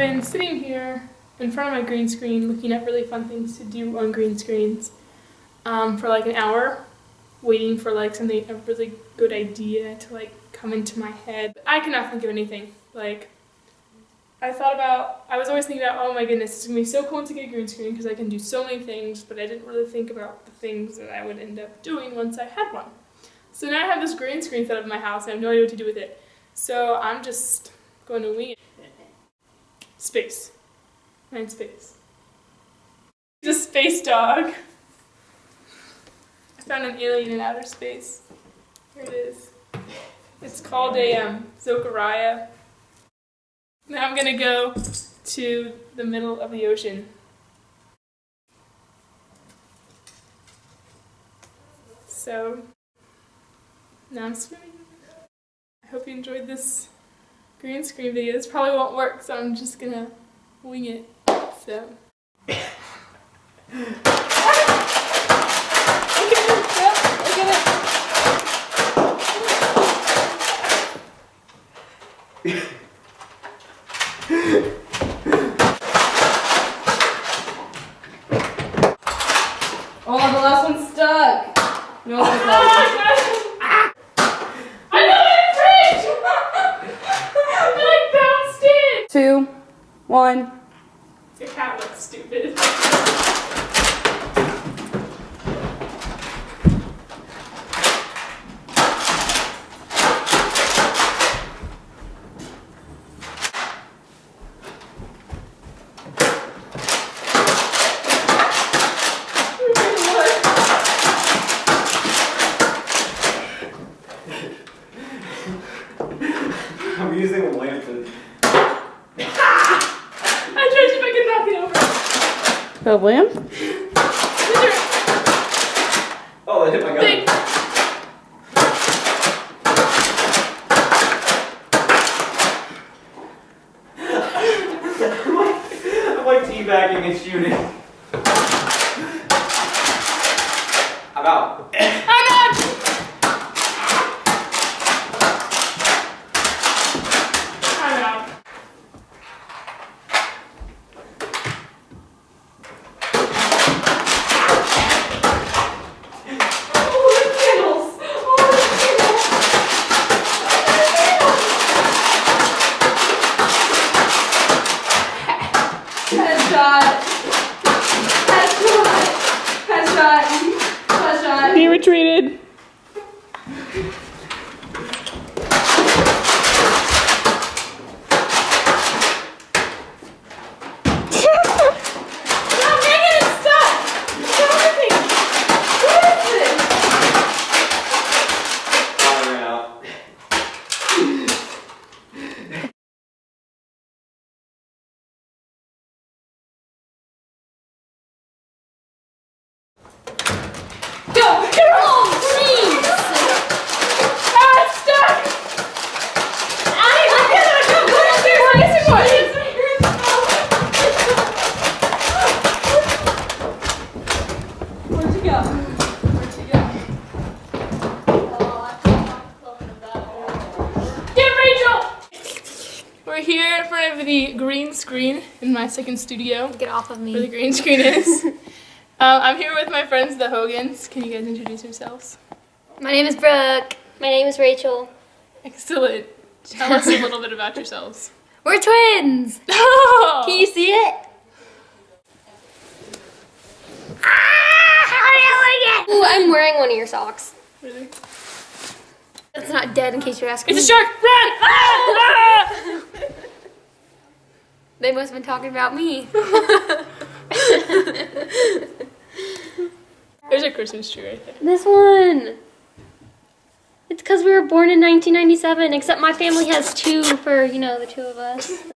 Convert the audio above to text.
been sitting here in front of my green screen looking at really fun things to do on green screens for like an hour, waiting for like something, a really good idea to like come into my head. But I cannot think of anything. Like, I was always thinking about, oh my goodness, it's gonna be so cool to get a green screen because I can do so many things, but I didn't really think about the things that I would end up doing once I had one. So now I have this green screen set up in my house and I have no idea what to do with it. So I'm just going to wing it. Space. Mine's space. It's a space dog. I found an alien in outer space. Here it is. It's called a Zocariah. Now I'm gonna go to the middle of the ocean. So now I'm swimming. I hope you enjoyed this green screen video. This probably won't work, so I'm just gonna wing it. So. Oh, the last one's stuck. No, the last one. I know it's fridge! I like bounced it! 2, 1. Your cat looks stupid. I'm using a lantern. I tried to see if I could knock it over. The lamp? Oh, that hit my gun. I'm like teabagging and shooting. I'm out. I'm out! I'm out. Headshot. He retreated. I ran out. Go! Oh, please! Ah, it's stuck! Where'd you go? Where'd you go? Get Rachel! We're here in front of the green screen in my second studio, Get off of where the me. green screen is. I'm here with my friends, the Hogans. Can you guys introduce yourselves? My name is Brooke. My name is Rachel. Excellent. Tell us a little bit about yourselves. We're twins. Oh! Can you see it? Ooh, I'm wearing one of your socks. Really? It's not dead in case you're asking. It's a shark! Run! Ah! They must have been talking about me. There's a Christmas tree right there. This one. It's because we were born in 1997, except my family has two for, the two of us.